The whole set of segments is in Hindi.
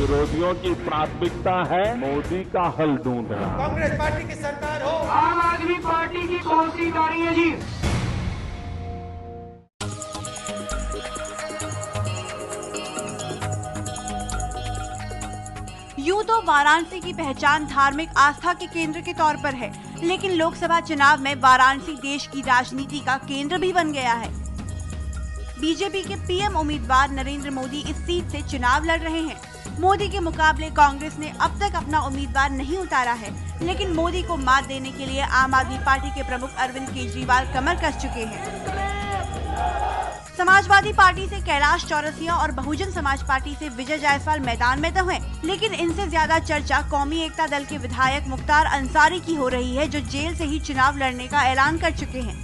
विरोधियों की प्राथमिकता है मोदी का हल ढूंढना। कांग्रेस पार्टी की सरकार हो, आम आदमी पार्टी की कौन सी गाड़ी है जी? यूं तो वाराणसी की पहचान धार्मिक आस्था के केंद्र के तौर पर है, लेकिन लोकसभा चुनाव में वाराणसी देश की राजनीति का केंद्र भी बन गया है। बीजेपी के पीएम उम्मीदवार नरेंद्र मोदी इस सीट से चुनाव लड़ रहे हैं। मोदी के मुकाबले कांग्रेस ने अब तक अपना उम्मीदवार नहीं उतारा है, लेकिन मोदी को मात देने के लिए आम आदमी पार्टी के प्रमुख अरविंद केजरीवाल कमर कस चुके हैं। समाजवादी पार्टी से कैलाश चौरसिया और बहुजन समाज पार्टी से विजय जायसवाल मैदान में तो हैं, लेकिन इनसे ज्यादा चर्चा कौमी एकता दल के विधायक मुख्तार अंसारी की हो रही है, जो जेल से ही चुनाव लड़ने का ऐलान कर चुके हैं।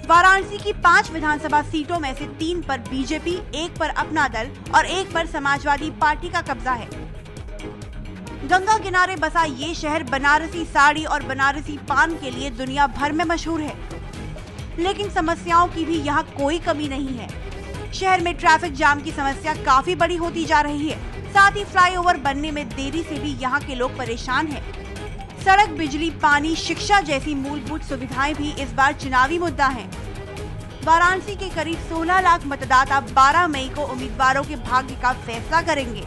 वाराणसी की 5 विधानसभा सीटों में से 3 पर बीजेपी, 1 पर अपना दल और 1 पर समाजवादी पार्टी का कब्जा है। गंगा किनारे बसा ये शहर बनारसी साड़ी और बनारसी पान के लिए दुनिया भर में मशहूर है, लेकिन समस्याओं की भी यहाँ कोई कमी नहीं है। शहर में ट्रैफिक जाम की समस्या काफी बड़ी होती जा रही है। साथ ही फ्लाईओवर बनने में देरी से भी यहाँ के लोग परेशान हैं। सड़क, बिजली, पानी, शिक्षा जैसी मूलभूत सुविधाएं भी इस बार चुनावी मुद्दा हैं। वाराणसी के करीब 16 लाख मतदाता 12 मई को उम्मीदवारों के भाग्य का फैसला करेंगे।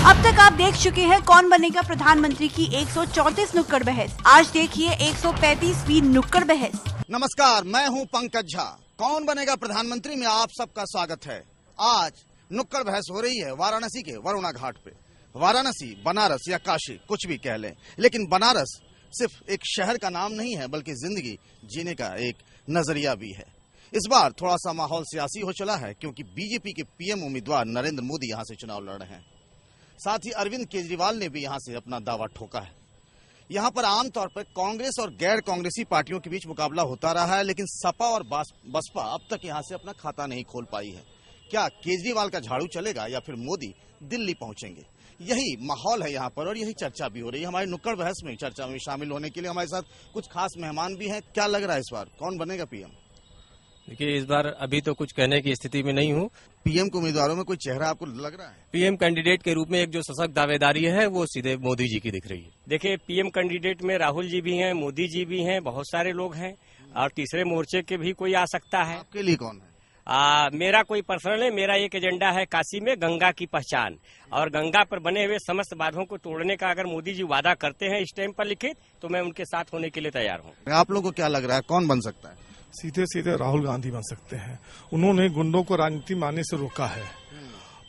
अब तक आप देख चुके हैं कौन बनेगा प्रधानमंत्री की 134 नुक्कड़ बहस। आज देखिए 135वीं नुक्कड़ बहस। नमस्कार, मैं हूं पंकज झा। कौन बनेगा प्रधानमंत्री में आप सबका स्वागत है। आज नुक्कड़ बहस हो रही है वाराणसी के वरुणा घाट पे। वाराणसी, बनारस या काशी कुछ भी कह लें, लेकिन बनारस सिर्फ एक शहर का नाम नहीं है, बल्कि जिंदगी जीने का एक नजरिया भी है। इस बार थोड़ा सा माहौल सियासी हो चला है, क्योंकि बीजेपी के पीएम उम्मीदवार नरेंद्र मोदी यहां से चुनाव लड़ रहे हैं। साथ ही अरविंद केजरीवाल ने भी यहां से अपना दावा ठोका है। यहां पर आमतौर पर कांग्रेस और गैर कांग्रेसी पार्टियों के बीच मुकाबला होता रहा है, लेकिन सपा और बसपा अब तक यहां से अपना खाता नहीं खोल पाई है। क्या केजरीवाल का झाड़ू चलेगा या फिर मोदी दिल्ली पहुंचेंगे? यही माहौल है यहाँ पर और यही चर्चा भी हो रही है। हमारी नुक्कड़ बहस में चर्चा में शामिल होने के लिए हमारे साथ कुछ खास मेहमान भी हैं। क्या लग रहा है इस बार कौन बनेगा पीएम? देखिए, इस बार अभी तो कुछ कहने की स्थिति में नहीं हूँ। पीएम के उम्मीदवारों में कोई चेहरा आपको लग रहा है? पीएम कैंडिडेट के रूप में एक जो सशक्त दावेदारी है वो सीधे मोदी जी की दिख रही है। देखिए, पीएम कैंडिडेट में राहुल जी भी हैं, मोदी जी भी हैं, बहुत सारे लोग हैं और तीसरे मोर्चे के भी कोई आ सकता है। आपके लिए कौन है? मेरा कोई पर्सनल है। मेरा एक एजेंडा है काशी में गंगा की पहचान, और गंगा पर बने हुए समस्त बाधाओं को तोड़ने का अगर मोदी जी वादा करते हैं इस टाइम पर लिखित, तो मैं उनके साथ होने के लिए तैयार हूँ। आप लोगों को क्या लग रहा है कौन बन सकता है? सीधे सीधे राहुल गांधी बन सकते हैं। उन्होंने गुंडों को राजनीति में आने से रोका है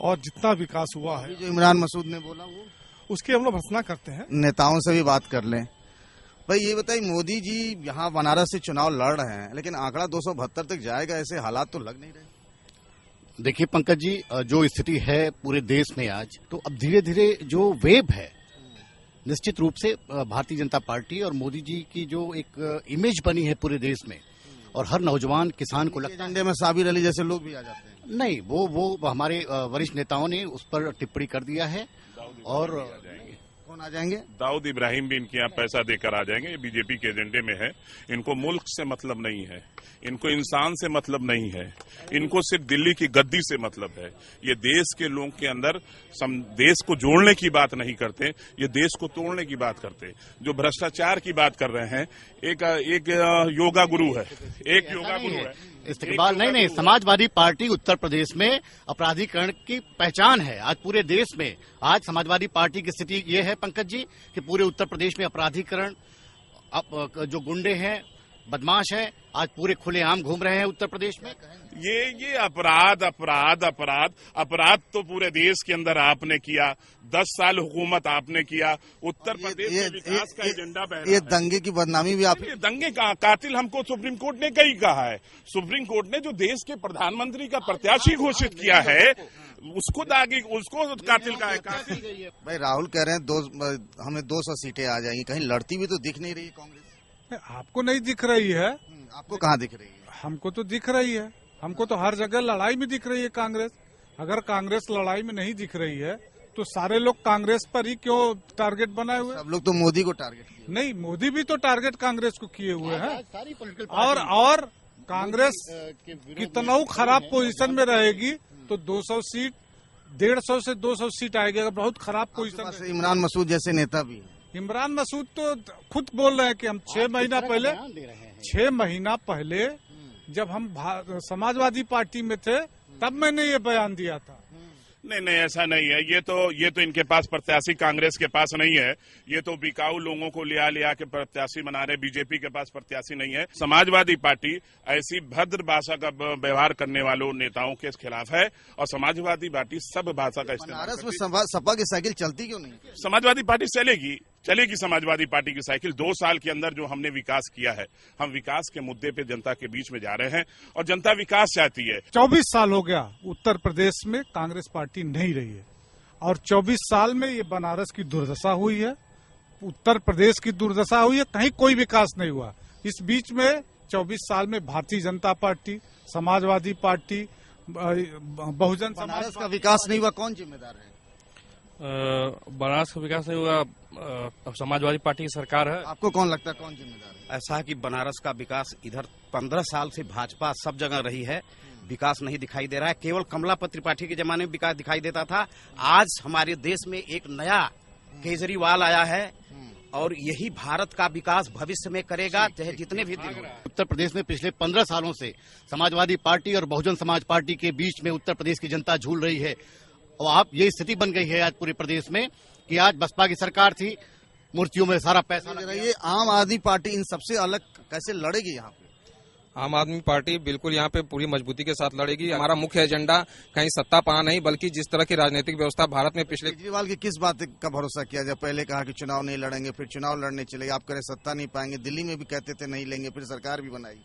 और जितना विकास हुआ है, जो इमरान मसूद ने बोला वो उसकी हम लोग भर्त्सना करते हैं। नेताओं से भी बात कर लें। भाई ये बताइए, मोदी जी यहाँ बनारस से चुनाव लड़ रहे हैं, लेकिन आंकड़ा 272 तक जाएगा, ऐसे हालात तो लग नहीं रहे। देखिए पंकज जी, जो स्थिति है पूरे देश में आज, तो अब धीरे धीरे जो वेव है, निश्चित रूप से भारतीय जनता पार्टी और मोदी जी की जो एक इमेज बनी है पूरे देश में, और हर नौजवान किसान को लगता है एजेंडे में साबिर अली जैसे लोग भी आ जाते हैं। नहीं, वो हमारे वरिष्ठ नेताओं ने उस पर टिप्पणी कर दिया है। और कौन आ जाएंगे? दाऊद इब्राहिम भी इनके यहाँ पैसा देकर आ जाएंगे। ये बीजेपी के एजेंडे में है। इनको मुल्क से मतलब नहीं है, इनको इंसान से मतलब नहीं है, इनको सिर्फ दिल्ली की गद्दी से मतलब है। ये देश के लोगों के अंदर देश को जोड़ने की बात नहीं करते, ये देश को तोड़ने की बात करते। जो भ्रष्टाचार की बात कर रहे हैं, एक योगा गुरु है, एक योगा गुरु है। इस्तेमाल नहीं, समाजवादी पार्टी उत्तर प्रदेश में अपराधीकरण की पहचान है। आज पूरे देश में आज समाजवादी पार्टी की स्थिति ये है पंकज जी कि पूरे उत्तर प्रदेश में अपराधीकरण, जो गुंडे हैं, बदमाश हैं, आज पूरे खुलेआम घूम रहे हैं उत्तर प्रदेश में। ये अपराध तो पूरे देश के अंदर आपने किया। 10 साल हुकूमत आपने किया। उत्तर प्रदेश में विकास का एजेंडा बह रहा है। ये दंगे की बदनामी भी आप, दंगे का कातिल हमको सुप्रीम कोर्ट ने कई कहा है। सुप्रीम कोर्ट ने जो देश के प्रधानमंत्री का प्रत्याशी घोषित किया है, उसको कातिल का है। भाई राहुल कह रहे हैं हमें 200 सीटें आ जाएंगी, कहीं लड़ती भी तो दिख नहीं रही कांग्रेस। आपको नहीं दिख रही है? आपको कहाँ दिख रही है? हमको तो दिख रही है। हमको तो हर जगह लड़ाई में दिख रही है कांग्रेस। अगर कांग्रेस लड़ाई में नहीं दिख रही है तो सारे लोग कांग्रेस पर ही क्यों टारगेट बनाए हुए? सब लोग तो मोदी को टारगेट किए। नहीं, मोदी भी तो टारगेट कांग्रेस को किए हुए हैं। और कांग्रेस कितना खराब पोजीशन में रहेगी तो 200 सीट 150 से 200 सीट आएगी। अगर बहुत खराब पोजीशन से इमरान मसूद जैसे नेता भी, इमरान मसूद तो खुद बोल रहे हैं कि हम 6 महीना पहले जब हम समाजवादी पार्टी में थे तब मैंने ये बयान दिया था। नहीं ऐसा नहीं है। ये तो इनके पास प्रत्याशी कांग्रेस के पास नहीं है। ये तो बिकाऊ लोगों को लिया के प्रत्याशी बना रहे। बीजेपी के पास प्रत्याशी नहीं है। समाजवादी पार्टी ऐसी भद्र भाषा का व्यवहार करने वालों नेताओं के खिलाफ है और समाजवादी पार्टी सब भाषा का इस्तेमाल करती है। बनारस में सपा की साइकिल चलती क्यों नहीं? समाजवादी पार्टी चलेगी समाजवादी पार्टी की साइकिल। 2 साल के अंदर जो हमने विकास किया है, हम विकास के मुद्दे पे जनता के बीच में जा रहे हैं और जनता विकास चाहती है। 24 साल हो गया उत्तर प्रदेश में कांग्रेस पार्टी नहीं रही है और 24 साल में ये बनारस की दुर्दशा हुई है, उत्तर प्रदेश की दुर्दशा हुई है, कहीं कोई विकास नहीं हुआ। इस बीच में 24 साल में भारतीय जनता पार्टी, समाजवादी पार्टी, बहुजन बनारस का विकास नहीं हुआ, कौन जिम्मेदार है? बनारस का विकास नहीं हुआ, समाजवादी पार्टी की सरकार है। आपको कौन लगता है कौन जिम्मेदार है? ऐसा है कि बनारस का विकास इधर 15 साल से भाजपा सब जगह रही है, विकास नहीं दिखाई दे रहा है। केवल कमलापत त्रिपाठी के जमाने में विकास दिखाई देता था। आज हमारे देश में एक नया केजरीवाल आया है और यही भारत का विकास भविष्य में करेगा, चाहे जितने भी दिन। उत्तर प्रदेश में पिछले 15 सालों से समाजवादी पार्टी और बहुजन समाज पार्टी के बीच में उत्तर प्रदेश की जनता झूल रही है और आप ये स्थिति बन गई है आज पूरे प्रदेश में कि आज बसपा की सरकार थी, मूर्तियों में सारा पैसा लग रहा है। ये आम आदमी पार्टी इन सबसे अलग कैसे लड़ेगी? यहाँ पे आम आदमी पार्टी बिल्कुल यहाँ पे पूरी मजबूती के साथ लड़ेगी। हमारा मुख्य एजेंडा कहीं सत्ता पाना नहीं, बल्कि जिस तरह की राजनीतिक व्यवस्था भारत में पिछले। केजरीवाल की किस बात का भरोसा किया? जब पहले कहा कि चुनाव नहीं लड़ेंगे, फिर चुनाव लड़ने चले, आप करें सत्ता नहीं पाएंगे, दिल्ली में भी कहते थे नहीं लेंगे, फिर सरकार भी बनाई।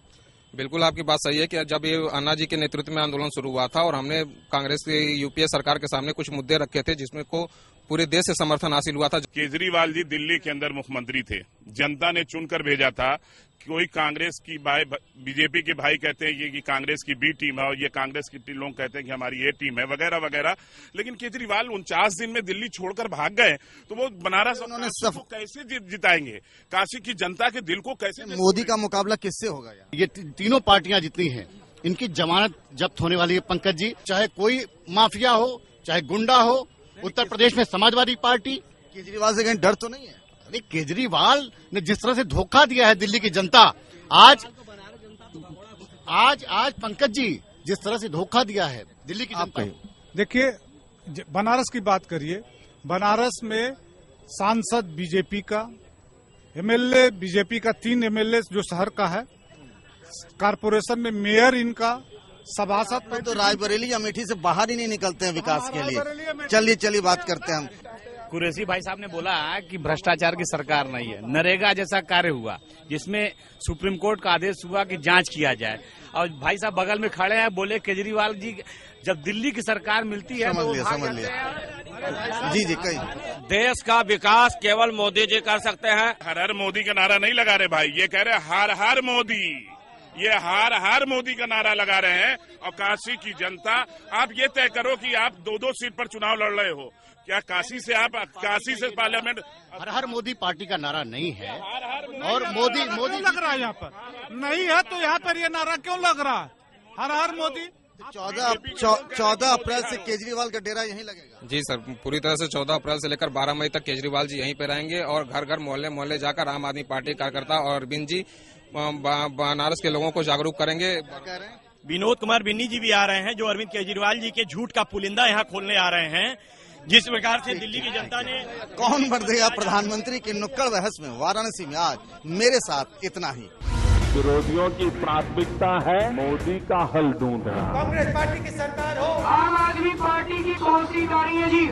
बिल्कुल आपकी बात सही है कि जब ये अन्ना जी के नेतृत्व में आंदोलन शुरू हुआ था और हमने कांग्रेस की यूपीए सरकार के सामने कुछ मुद्दे रखे थे जिसमें को पूरे देश से समर्थन हासिल हुआ था। केजरीवाल जी दिल्ली के अंदर मुख्यमंत्री थे, जनता ने चुनकर भेजा था। कोई कांग्रेस की बीजेपी के भाई कहते हैं ये कि कांग्रेस की बी टीम है और ये कांग्रेस की लोग कहते हैं कि हमारी ए टीम है, वगैरह वगैरह। लेकिन केजरीवाल 49 दिन में दिल्ली छोड़कर भाग गए तो वो बनारस उन्होंने कैसे जिताएंगे? काशी की जनता के दिल को कैसे? मोदी का मुकाबला किससे होगा? ये तीनों पार्टियां जितनी हैं इनकी जमानत जब्त होने वाली है पंकज जी। चाहे कोई माफिया हो, चाहे गुंडा हो, उत्तर प्रदेश में समाजवादी पार्टी। केजरीवाल से कहीं डर तो नहीं है? अरे केजरीवाल ने जिस तरह से धोखा दिया है दिल्ली की जनता, आज पंकज जी जिस तरह से धोखा दिया है दिल्ली की जनता। देखिए, बनारस की बात करिए, बनारस में सांसद बीजेपी का, एमएलए बीजेपी का, 3 एमएलए जो शहर का है, कारपोरेशन में मेयर इनका, सभासद। तो रायबरेली अमेठी से बाहर ही नहीं निकलते हैं विकास के लिए। चलिए बात करते हैं हम। कुरैशी भाई साहब ने बोला कि भ्रष्टाचार की सरकार नहीं है। नरेगा जैसा कार्य हुआ जिसमें सुप्रीम कोर्ट का आदेश हुआ कि जांच किया जाए और भाई साहब बगल में खड़े हैं, बोले केजरीवाल जी जब दिल्ली की सरकार मिलती है समझ लिया। जी कही देश का विकास केवल मोदी जी कर सकते हैं। हर हर मोदी का नारा नहीं लगा रहे भाई, ये कह रहे हर हर मोदी, ये हार हार मोदी का नारा लगा रहे हैं। और काशी की जनता, आप ये तय करो कि आप 2-2 सीट पर चुनाव लड़ रहे हो, क्या काशी से पार्लियामेंट? हर हर मोदी पार्टी का नारा नहीं है और मोदी लग रहा है यहाँ पर नहीं है तो यहाँ पर ये नारा क्यों लग रहा है? हर हर मोदी। 14 अप्रैल से केजरीवाल का डेरा यहीं लगेगा? जी सर, पूरी तरह से 14 अप्रैल से लेकर 12 मई तक केजरीवाल जी यहीं पे रहेंगे और घर घर मोहल्ले मोहल्ले जाकर आम आदमी पार्टी कार्यकर्ता और अरविंद जी बनारस के लोगों को जागरूक करेंगे। विनोद कुमार बिन्नी जी भी आ रहे हैं जो अरविंद केजरीवाल जी के झूठ का पुलिंदा यहाँ खोलने आ रहे हैं। जिस प्रकार से दिल्ली की जनता ने कौन बन देगा प्रधानमंत्री की नुक्कड़ बहस में वाराणसी में आज मेरे साथ इतना ही। विरोधियों की प्राथमिकता है मोदी का हल ढूंढना। कांग्रेस पार्टी की सरकार हो, आम आदमी पार्टी की कौन सी गाड़ी है जी?